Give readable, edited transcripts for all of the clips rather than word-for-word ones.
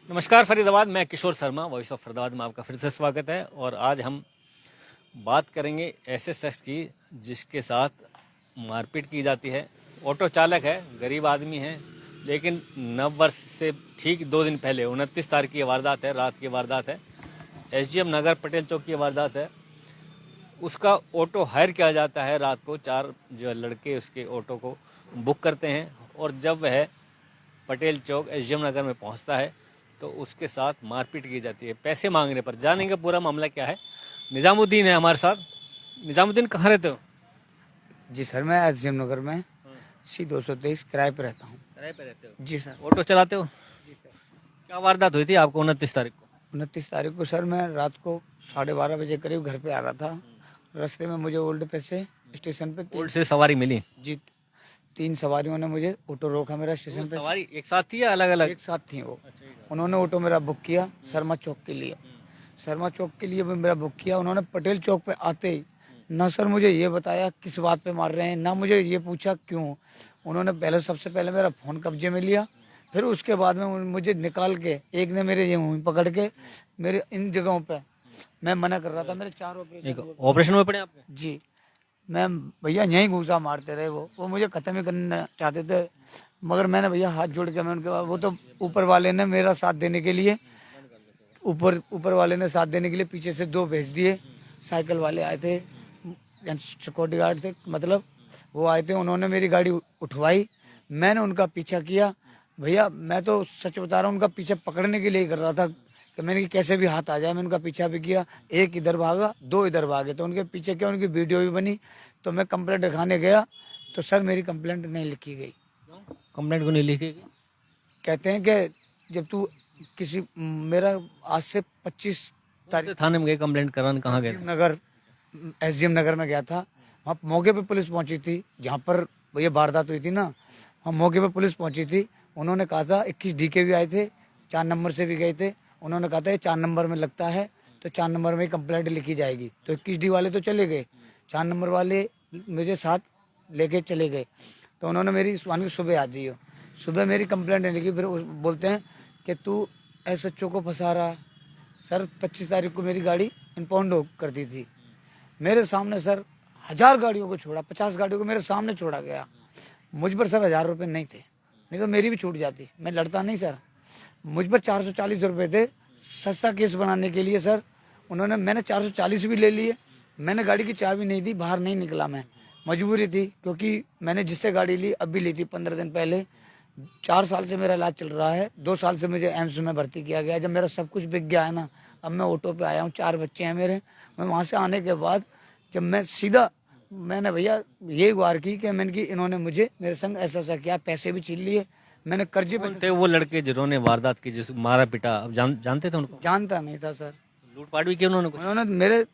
नमस्कार फरीदाबाद, मैं Kishore Sharma, voice of Faridabad में आपका फिर से स्वागत है। और आज हम बात करेंगे ऐसे शख्स की जिसके साथ मारपीट की जाती है। ऑटो चालक है, गरीब आदमी है, लेकिन नव वर्ष से ठीक 2 दिन पहले 29 तारीख की वारदात है, रात की वारदात है। एसडीएम नगर पटेल चौक की वारदात है। उसका ऑटो हायर किया जाता है। रात को 4 जो लड़के उसके ऑटो को बुक करते हैं और जब वह पटेल चौक एसडीएम नगर में पहुंचता है तो उसके साथ मारपीट की जाती है पैसे मांगने पर। जानेंगे पूरा मामला क्या है। निजामुद्दीन है हमारे साथ। निजामुद्दीन, कहाँ रहते हो? जी सर, मैं एसडीएम नगर में C223 किराए पे रहता हूँ। किराए पे रहते हो? जी सर। ऑटो चलाते हो? जी सर। क्या वारदात हुई थी आपको 29 तारीख को? 29 तारीख को सर मैं रात को 12:30 बजे करीब घर पे आ रहा था। रास्ते में मुझे ओल्ड पे से स्टेशन पे ओल्ड से सवारी मिली? जी 3 सवारियों ने मुझे ऑटो रोका मेरा स्टेशन पे। सवारी एक साथ थी या अलग अलग? एक साथ थी वो। उन्होंने ऑटो मेरा बुक किया शर्मा चौक के लिए। शर्मा चौक के लिए भी मेरा बुक किया। उन्होंने पटेल चौक पे आते ही ना सर मुझे ये बताया किस बात पे मार रहे हैं, ना मुझे ये पूछा क्यों। उन्होंने सबसे पहले मेरा फोन कब्जे में लिया, फिर उसके बाद में मुझे निकाल के एक ने मेरे ये मुंह पकड़ के मेरे इन जगहों पे मैं मना कर रहा था। मेरे 4 ऑपरेशन में पड़े आपके? जी मैं भैया यहीं घूसा मारते रहे। वो मुझे खत्म ही करना चाहते थे, मगर मैंने भैया हाथ जोड़ के मैं उनके बाद वो तो ऊपर वाले ने मेरा साथ देने के लिए ऊपर वाले ने साथ देने के लिए पीछे से 2 भेज दिए। साइकिल वाले आए थे, सिक्योरिटी गार्ड थे, मतलब वो आए थे। उन्होंने मेरी गाड़ी उठवाई, मैंने उनका पीछा किया। भैया मैं तो सच बता रहा हूँ, उनका पीछे पकड़ने के लिए ही कर रहा था कि मैंने कि कैसे भी हाथ आ जाए। मैं उनका पीछा भी किया, एक इधर भागा 2 इधर भागे, तो उनके पीछे क्या उनकी वीडियो भी बनी। तो मैं कंप्लेंट लिखाने गया तो सर मेरी कंप्लेंट नहीं लिखी गई। कंप्लेंट को नहीं लिखेगी? कहते हैं कि जब तू किसी मेरा आज से 25 तारीख थाने में गए कंप्लेंट कराने? कहाँ गए? नगर एसडीएम नगर में गया था। वहाँ मौके पे पुलिस पहुंची थी जहाँ पर ये वारदात हुई थी ना, वहाँ मौके पे पुलिस पहुंची थी। उन्होंने कहा था 21 DK भी आए थे, 4 नंबर से भी गए थे। उन्होंने कहा था ये 4 नंबर में लगता है तो 4 नंबर में कंप्लेंट लिखी जाएगी। तो 21D वाले तो चले गए, 4 नंबर वाले मुझे साथ लेके चले गए। तो उन्होंने मेरी सुबह आ जाइए, सुबह मेरी कंप्लेंट नहीं लिखी। फिर बोलते हैं कि तू SHO को फंसा रहा है। सर 25 तारीख को मेरी गाड़ी इम्पाउंड कर दी थी मेरे सामने। सर 1000 गाड़ियों को छोड़ा, 50 गाड़ियों को मेरे सामने छोड़ा गया। मुझ पर सर 1000 रुपये नहीं थे, नहीं तो मेरी भी छूट जाती, मैं लड़ता नहीं सर। मुझ पर 440 रुपये थे सस्ता केस बनाने के लिए। सर मैंने 440 भी ले लिए। मैंने गाड़ी की चाबी नहीं दी, बाहर नहीं निकला, मैं मजबूरी थी, क्योंकि मैंने जिससे गाड़ी ली अब भी ली थी 15 दिन पहले। 4 साल से मेरा इलाज चल रहा है, 2 साल से मुझे एम्स में भर्ती किया गया। जब मेरा सब कुछ बिक गया है ना, अब मैं ऑटो पे आया हूँ, 4 बच्चे हैं मेरे। मैं वहाँ से आने के बाद जब मैं सीधा मैंने भैया ये गुहार की कि मैंने कि इन्होंने मुझे मेरे संग ऐसा किया, पैसे भी छीन लिए। मैंने कर्जे पे थे वो लड़के जिन्होंने वारदात की, जिस मारा पीटा, अब जानते थे उनको? जानता नहीं था सर। लूटपाट भी की उन्होंने कुछ? उन्होंने मेरे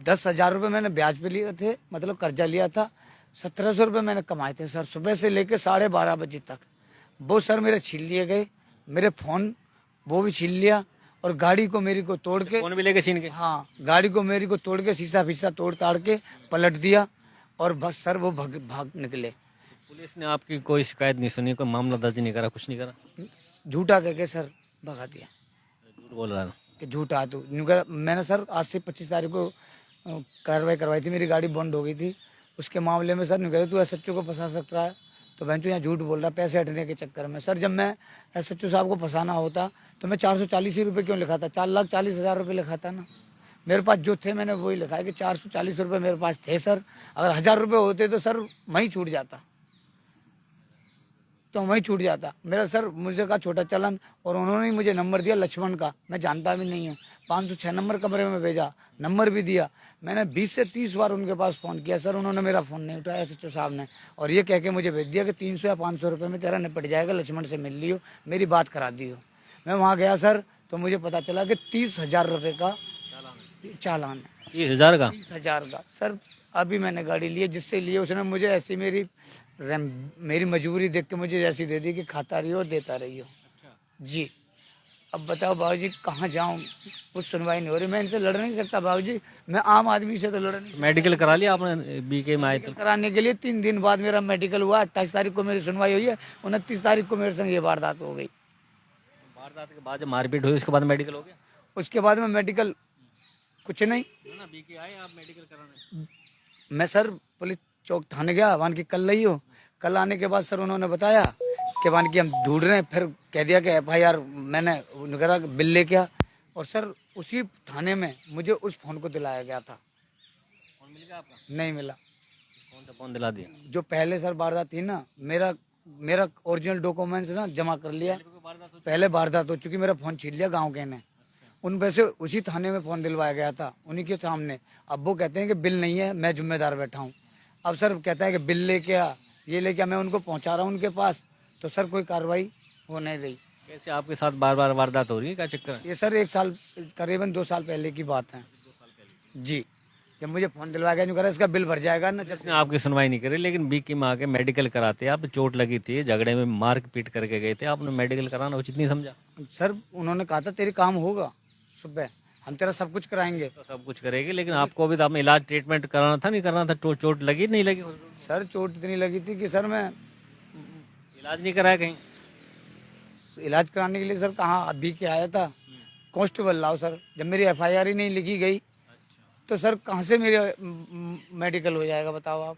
10,000 रुपये मैंने ब्याज पे लिए थे, मतलब कर्जा लिया था। 1700 रुपये मैंने कमाए थे सर, सुबह से लेके 12:30 बजे तक। वो सर मेरे छीन लिए गए, मेरे फोन वो भी छीन लिया, और गाड़ी को मेरी को तोड़ के, फोन भी लेके छीन के? हाँ, गाड़ी को मेरी को तोड़ के शीशा फीसा तोड़ ताड़ के पलट दिया, और बस सर वो भाग निकले। पुलिस ने आपकी कोई शिकायत नहीं सुनी, कोई मामला दर्ज नहीं करा, कुछ नहीं करा? झूठा कह के सर भगा दिया झूठ बोल रहा था कि झूठा तू। मैंने सर आज से 25 तारीख को कार्रवाई करवाई थी, मेरी गाड़ी बंद हो गई थी। उसके मामले में सर नहीं कह तू SHO को फंसा सकता है, तो बहन यहाँ झूठ बोल रहा है पैसे हटने के चक्कर में। सर जब मैं SHO साहब को फंसाना होता तो मैं 440 ही रुपये क्यों लिखा था, 4,40,000 रुपये लिखा था ना। मेरे पास जो थे मैंने वही लिखा है कि 440 रुपये मेरे पास थे सर। अगर 1000 रुपये होते तो सर वहीं छूट जाता, तो वहीं छूट जाता मेरा। सर मुझे कहा छोटा चलन, और उन्होंने ही मुझे नंबर दिया लक्ष्मण का, मैं जानता भी नहीं हूँ। 506 नंबर कमरे में भेजा, नंबर भी दिया। मैंने 20 से 30 बार उनके पास फ़ोन किया सर, उन्होंने मेरा फ़ोन नहीं उठाया SHO साहब ने, और ये कह के मुझे भेज दिया कि 300 या 500 रुपये में तेरा निपट जाएगा, लक्ष्मण से मिल लियो, मेरी बात करा दियो। मैं वहाँ गया सर, तो मुझे पता चला कि 30,000 रुपये का चालान है। 30,000 का? 30,000 का सर। अभी मैंने गाड़ी ली है, जिससे लिए उसने मुझे ऐसी मेरी मजबूरी देख के मुझे ऐसी दे दी कि खाता रहियो और देता रहियो। जी अब बताओ बाबूजी कहाँ जाऊँ, कुछ सुनवाई नहीं हो रही। मैं इनसे लड़ नहीं सकता बाबूजी, मैं आम आदमी से तो लड़ नहीं सकता। मेडिकल करा लिया आपने? BK में आए तो कराने के लिए 3 दिन बाद मेरा मेडिकल हुआ। 28 तारीख को मेरी सुनवाई हुई है, 29 तारीख को मेरे संग ये वारदात हो गई। वारदात के बाद जब मारपीट हुई उसके बाद मेडिकल हो गया? उसके बाद में मेडिकल कुछ नहीं। ना बीके आए आप मेडिकल कराने? मैं सर पुलिस चौक थाने गया, वहाँ की कल रही हो। कल आने के बाद सर उन्होंने बताया कि वहाँ की हम ढूंढ रहे हैं, फिर कह दिया कि FIR मैंने करा बिल लेके आ। और सर उसी थाने में मुझे उस फोन को दिलाया गया था। फोन मिल गया आपका? नहीं मिला। कौन सा फोन दिला दिया? जो पहले सर वारदात थी ना, मेरा मेरा ओरिजिनल डॉक्यूमेंट्स ना जमा कर लिया। पहले वारदात हो चुकी, मेरा फोन छीन लिया गांव के ने। उन पैसे उसी थाने में फोन दिलवाया गया था, उन्हीं के सामने। अब वो कहते हैं कि बिल नहीं है, मैं जिम्मेदार बैठा हूँ। अब सर कहता है कि बिल लेके आ, ये लेके आ, मैं उनको पहुंचा रहा हूँ उनके पास, तो सर कोई कार्रवाई हो नहीं रही। कैसे आपके साथ बार बार वारदात हो रही है, क्या चक्कर है? ये सर 1 साल करीबन 2 साल पहले की बात है जी। जब मुझे फोन दिलवाया गया, जो कह रहा इसका बिल भर जाएगा ना। जब इसने आपकी सुनवाई नहीं करी, लेकिन बीके में आके मेडिकल कराते, आप चोट लगी थी, झगड़े में मार पीट करके गए थे, आपने मेडिकल कराना उचित नहीं समझा? सर उन्होंने कहा था तेरे काम होगा सुबह, हम तेरा सब कुछ कराएंगे। तो सब कुछ करेगी, लेकिन आपको भी तो आपने इलाज ट्रीटमेंट कराना था, नहीं कराना था? चोट लगी नहीं लगी? सर चोट इतनी लगी थी कि सर मैं इलाज नहीं कराया कहीं? इलाज कराने के लिए सर कहाँ अभी के आया था, कांस्टेबल लाओ सर। जब मेरी FIR ही नहीं लिखी गई तो सर कहाँ से मेरे मेडिकल हो जाएगा, बताओ आप।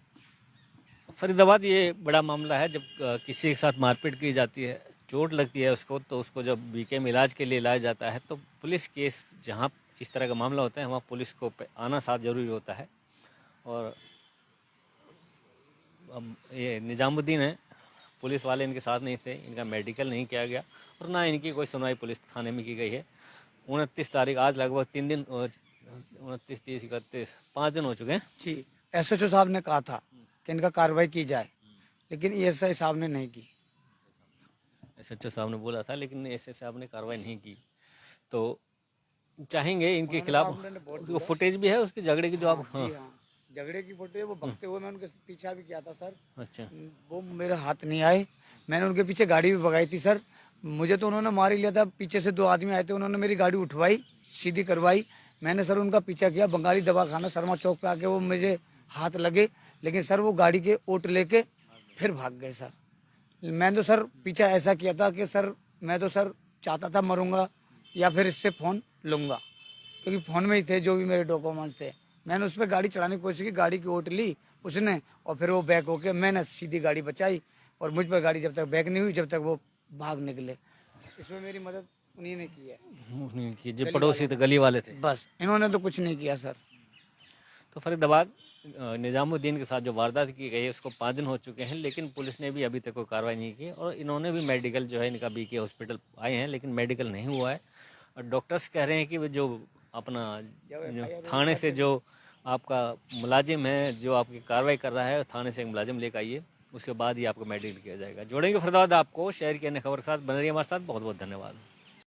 फरीदाबाद ये बड़ा मामला है, जब किसी के साथ मारपीट की जाती है, चोट लगती है उसको, तो उसको जब बीके में इलाज के लिए लाया जाता है, तो पुलिस केस जहाँ इस तरह का मामला होता है वहाँ पुलिस को आना साथ जरूरी होता है। और अब ये निजामुद्दीन है, पुलिस वाले इनके साथ नहीं थे, इनका मेडिकल नहीं किया गया और ना इनकी कोई सुनवाई पुलिस थाने में की गई है। 29 तारीख, आज लगभग 3 दिन, 29, 30, 31, 5 दिन हो चुके हैं जी। SHO साहब ने कहा था कि इनका कार्रवाई की जाए, लेकिन ESI साहब ने नहीं की। SHO साहब ने बोला था, लेकिन एसएस साहब ने कार्रवाई नहीं की। तो चाहेंगे इनके खिलाफ, जो फुटेज भी है उसकी झगड़े की, जो आप जी हाँ, झगड़े की फोटो है, वो भगते हुए मैं उनके पीछा भी किया था सर। अच्छा, वो मेरे हाथ नहीं आए, मैंने उनके पीछे गाड़ी भी भगाई थी सर। मुझे तो उन्होंने मार ही लिया था, पीछे से 2 आदमी आए थे, उन्होंने मेरी गाड़ी उठवाई, सीधी करवाई। मैंने सर उनका पीछा किया, बंगाली दवाखाना शर्मा चौक पे आके वो मुझे हाथ लगे, लेकिन सर वो गाड़ी के ओट लेके फिर भाग गए सर। मैं तो सर पीछा ऐसा किया था कि सर मैं तो सर चाहता था मरूंगा या फिर इससे फ़ोन लूंगा, क्योंकि फ़ोन में ही थे जो भी मेरे डॉक्यूमेंट्स थे। मैंने उस पर गाड़ी चलाने की कोशिश की, गाड़ी की ओट ली उसने, और फिर वो बैक होके मैंने सीधी गाड़ी बचाई, और मुझ पर गाड़ी जब तक बैक नहीं हुई, जब तक वो भाग निकले। इसमें मेरी मदद उन्हीं ने की है। कि जो पड़ोसी थे, गली वाले थे। बस इन्होंने तो कुछ नहीं किया सर। तो फरीदाबाद निजामुद्दीन के साथ जो वारदात की गई है उसको 5 दिन हो चुके हैं, लेकिन पुलिस ने भी अभी तक कोई कार्रवाई नहीं की और इन्होंने भी मेडिकल जो है इनका बीके हॉस्पिटल आए हैं, लेकिन मेडिकल नहीं हुआ है। और डॉक्टर्स कह रहे हैं कि वो जो अपना थाने से जो आपका मुलाजिम है, जो आपकी कार्रवाई कर रहा है, थाने से एक मुलाजिम लेकर आइए, उसके बाद ही आपको मेडिकल किया जाएगा। जोड़ेंगे फरीदाबाद आपको शहर की अन्य खबर के साथ। बने रहिए हमारे साथ। बहुत बहुत धन्यवाद।